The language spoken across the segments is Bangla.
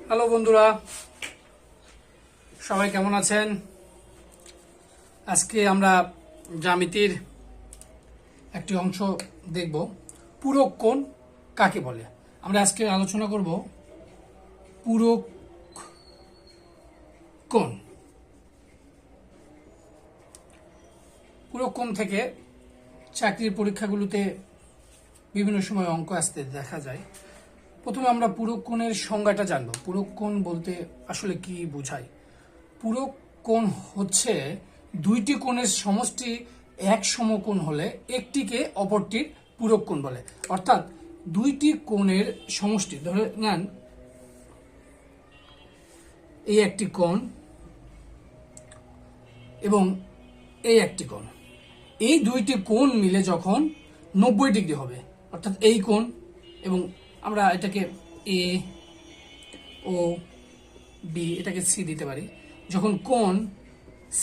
হ্যালো বন্ধুরা, সবাই কেমন আছেন? আজকে আমরা জ্যামিতির একটি অংশ দেখব, পূরক কোণ কাকে বলে। আমরা আজকে আলোচনা করব পূরক কোণ। পূরক কোণ থেকে চাকরির পরীক্ষাগুলোতে বিভিন্ন সময় অঙ্ক আসতে দেখা যায়। প্রথমে আমরা পূরক কোণের সংজ্ঞাটা জানব। পূরক কোণ বলতে আসলে কি বোঝায়? পূরক কোণ হচ্ছে দুইটি কোণের সমষ্টি এক সমকোণ হলে একটিকে অপরটির পূরক কোণ বলে। অর্থাৎ দুইটি কোণের সমষ্টি, ধরে নেন এই একটি কোণ এবং এই একটি কোণ, এই দুইটি কোণ মিলে যখন 90 ডিগ্রি হবে, অর্থাৎ এই কোণ এবং আমরা এটাকে এ ও বি, এটাকে সি দিতে পারি। যখন কোণ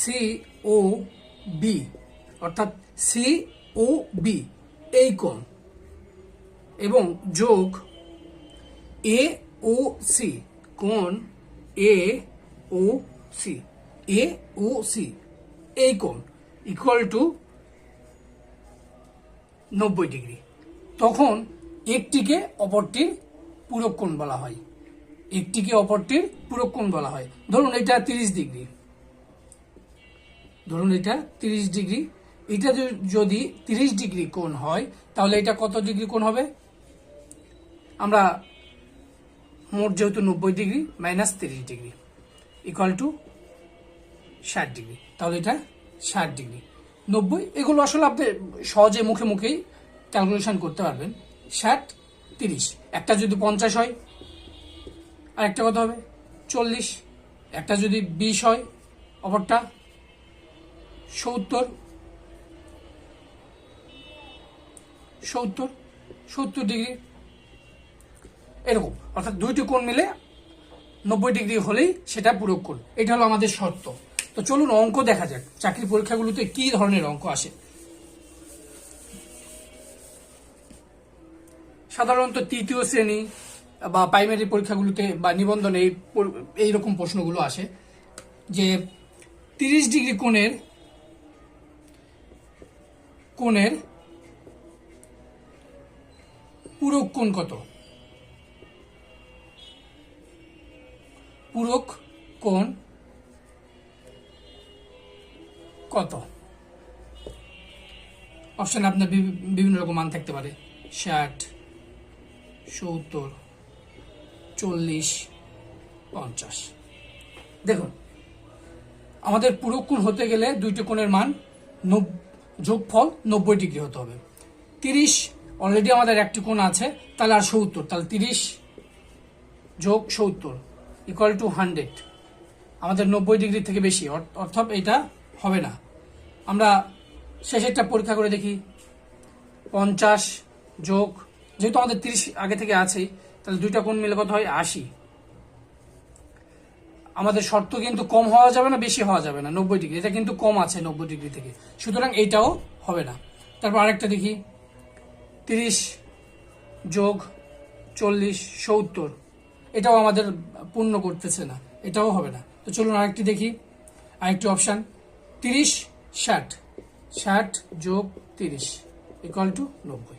সি ও বি, অর্থাৎ সি ও বি এই কোণ, এবং যোগ এ ও সি, কোণ এ ও সি, এ ও সি এই কোণ ইকুয়াল টু 90 ডিগ্রি, তখন একটিকে অপরটির পূরক কোণ বলা হয়। একটিকে অপরটির পূরক কোণ বলা হয়। ধরুন এটা 30 ডিগ্রি, ধরুন এটা 30 ডিগ্রি। এটা যদি 30 ডিগ্রি কোণ হয়, তাহলে এটা কত ডিগ্রি কোণ হবে? আমরা মোট যেহেতু 90 degree minus 30 degree equal to 60 degree, তাহলে এটা 60 ডিগ্রি। 90, এগুলো আসলে আপনি সহজে মুখে মুখেই ক্যালকুলেশন করতে পারবেন। 60, 30, একটা যদি 50 হয় আর একটা কত হবে? 40। একটা যদি 20 হয়, অপরটা 70, 70 ডিগ্রি, এরকম। অর্থাৎ দুইটি কোণ মিলে 90 ডিগ্রি হলেই সেটা পূরক কোণ। এটা হলো আমাদের শর্ত। তো চলুন অঙ্ক দেখা যাক, চাকরির পরীক্ষাগুলোতে কি ধরনের অঙ্ক আসে। সাধারণত তৃতীয় শ্রেণী বা প্রাইমারি পরীক্ষাগুলোতে বা নিবন্ধনে এইরকম প্রশ্নগুলো আসে যে 30 ডিগ্রি কোণের পূরক কোণ কত? পূরক কোণ কত? অপশন আপনার বিভিন্ন রকম মান থাকতে পারে, 60, 70, 40, 50। দেখুন, আমাদের পূরক কোণ হতে গেলে দুইটি কোণের মান যোগফল 90 ডিগ্রি হতে হবে। 30 অলরেডি আমাদের একটি কোণ আছে, তাহলে আর 70, তাহলে 30 যোগ 70 ইকুয়াল টু 100। আমাদের 90 ডিগ্রি থেকে বেশি, অর্থাৎ এটা হবে না। আমরা শেষেরটা পরীক্ষা করে দেখি। 50 যোগ, যেহেতু আমাদের 30 আগে থেকে আছেই, তাহলে দুইটা কোণ মিলে কত হয়? 80। আমাদের শর্ত কিন্তু কম হওয়া যাবে না, বেশি হওয়া যাবে না। 90 ডিগ্রি, এটা কিন্তু কম আছে 90 ডিগ্রি থেকে, সুতরাং এইটাও হবে না। তারপর আরেকটা দেখি, 30 যোগ 40, 70, এটাও আমাদের পূর্ণ করতেছে না, এটাও হবে না। তো চলুন আরেকটি দেখি, আরেকটি অপশান, 30, 60, 60 যোগ 30 ইকুয়াল টু 90।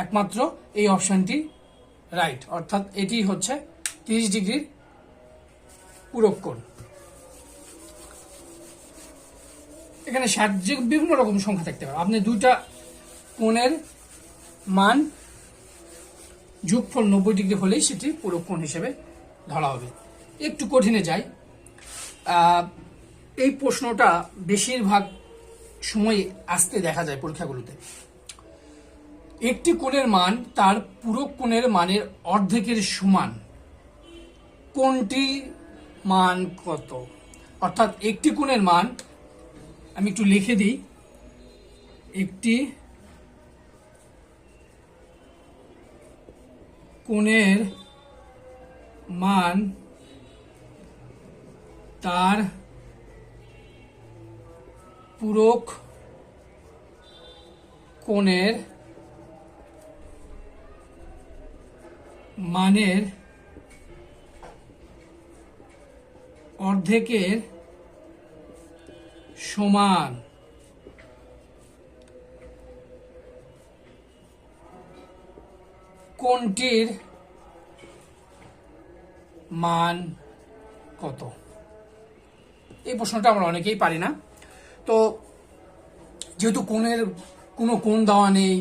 একমাত্র এই অপশানটি রাইট, অর্থাৎ এটি হচ্ছে 30 ডিগ্রির পূরক কোণ। এখানে 60 যে বিভিন্ন রকম সংখ্যা থাকতে পারে। আপনি দুইটা কোণের মান যোগফল 90 ডিগ্রি হলেই সেটি পূরক কোণ হিসেবে ধরা হবে। একটু কঠিনে যায়। এই প্রশ্নটা বেশিরভাগ সময় আসতে দেখা যায় পরীক্ষাগুলোতে। একটি কোণের মান তার পূরক কোণের মানের অর্ধেকের সমান, কোনটি মান কত? অর্থাৎ একটি কোণের মান, আমি একটু লিখে দিই, একটি কোণের মান তার পূরক কোণের মানের অর্ধেকের সমান কোণটির মান কত? এই প্রশ্নটা আমরা অনেকেই পারি না। তো যেহেতু কোনো কোণ দেওয়া নেই,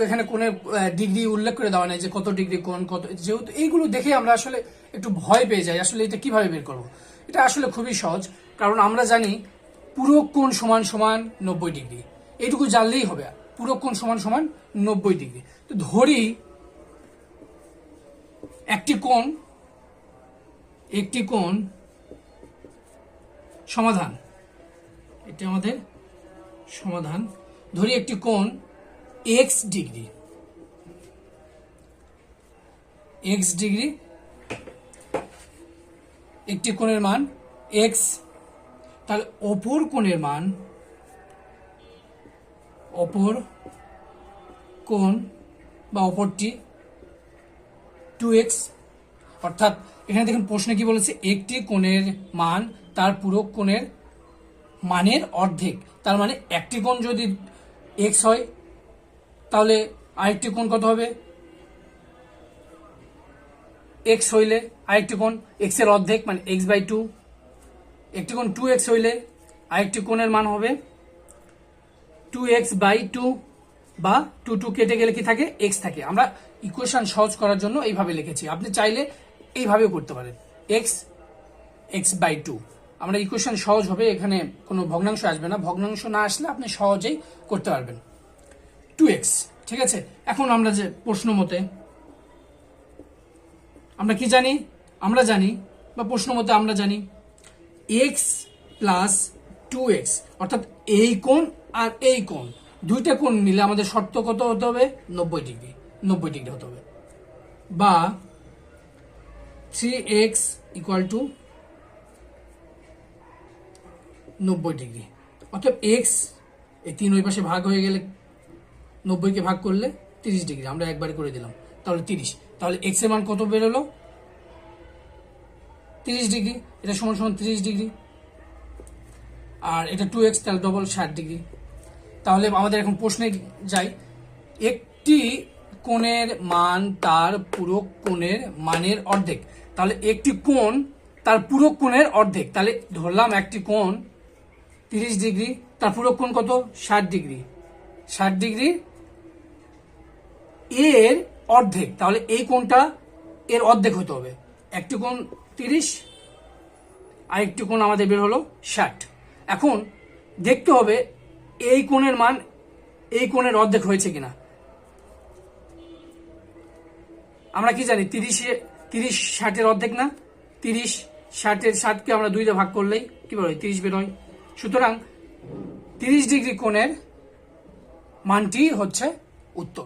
এখানে কোণের ডিগ্রি উল্লেখ করে দেওয়া নেই যে কত ডিগ্রি কোণ কত, যেহেতু এইগুলো দেখে আমরা আসলে একটু ভয় পেয়ে যাই। আসলে এটা কিভাবে বের করব? এটা আসলে খুবই সহজ, কারণ আমরা জানি পূরক কোণ সমান সমান 90 ডিগ্রি। এইটুকু জানলেই হবে, পূরক কোণ সমান সমান 90 ডিগ্রি। তো ধরি একটি কোণ সমাধান, এটা আমাদের সমাধান। ধরি একটি কোণ x ডিগ্রি, একটি কোণের মান x, তাহলে অপর কোণের মান, অপর কোণ বা অপরটি 2x। অর্থাৎ এখানে দেখুন প্রশ্নে কি বলেছে, একটি কোণের মান তার পূরক কোণের মানের অর্ধেক। তার মানে একটি কোণ যদি x হয়, তাহলে আরেকটি কোণ কত হবে? x হইলে আরেকটি কোণ x এর অর্ধেক, মানে x/2। একটি কোণ 2x হইলে আরেকটি কোণের মান হবে 2x/2, বা 2 কেটে গেলে কি থাকে? x থাকে। আমরা ইকুয়েশন সহজ করার জন্য এইভাবে লিখেছি, আপনি চাইলে এইভাবেও করতে পারেন, x/2। আমরা ইকুয়েশন সহজ হবে, এখানে কোনো ভগ্নাংশ আসবে না। ভগ্নাংশ না আসলে আপনি সহজেই করতে পারবেন। 2x, ঠিক আছে। এখন আমরা যে প্রশ্ন মতে আমরা কি জানি? আমরা জানি, বা প্রশ্ন মতে আমরা জানি x + 2x, অর্থাৎ এই কোণ আর এই কোণ, দুইটা কোণ মিলে আমাদের শর্ত কত হতে হবে? 90 ডিগ্রি হতে হবে। বা 3x = 90 ডিগ্রি। অর্থাৎ x, এই 3 ওই পাশে ভাগ হয়ে গেলে 90-কে ভাগ করলে 30 ডিগ্রি, আমরা একবারে করে দিলাম, তাহলে 30। তাহলে x এর মান কত বেরোলো? 30 ডিগ্রি। এটা সমান সমান 30 ডিগ্রি। আর এটা 2x, তাহলে ডবল 60 ডিগ্রি। তাহলে আমাদের এখন প্রশ্নে যাই, একটি কোণের মান তার পূরক কোণের মানের অর্ধেক। তাহলে একটি কোণ তার পূরক কোণের অর্ধেক, তাহলে ধরলাম একটি কোণ 30 ডিগ্রি, তার পূরক কোণ কত? 60 ডিগ্রি। 60 ডিগ্রি এর অর্ধেক, তাহলে এই কোণটা এর অর্ধেক হতে হবে। একটি কোণ 30, আরেকটি কোণ আমাদের বের হলো 60। এখন দেখতে হবে এই কোণের মান এই কোণের অর্ধেক হয়েছে কিনা। আমরা কি জানি? 30 60-এর অর্ধেক না? 30 60-এর 60-কে আমরা 2 দিয়ে ভাগ করলেই কি বেরোয়? 30 বেরোয়। সুতরাং 30 ডিগ্রি কোণের মানটি হচ্ছে উত্তর।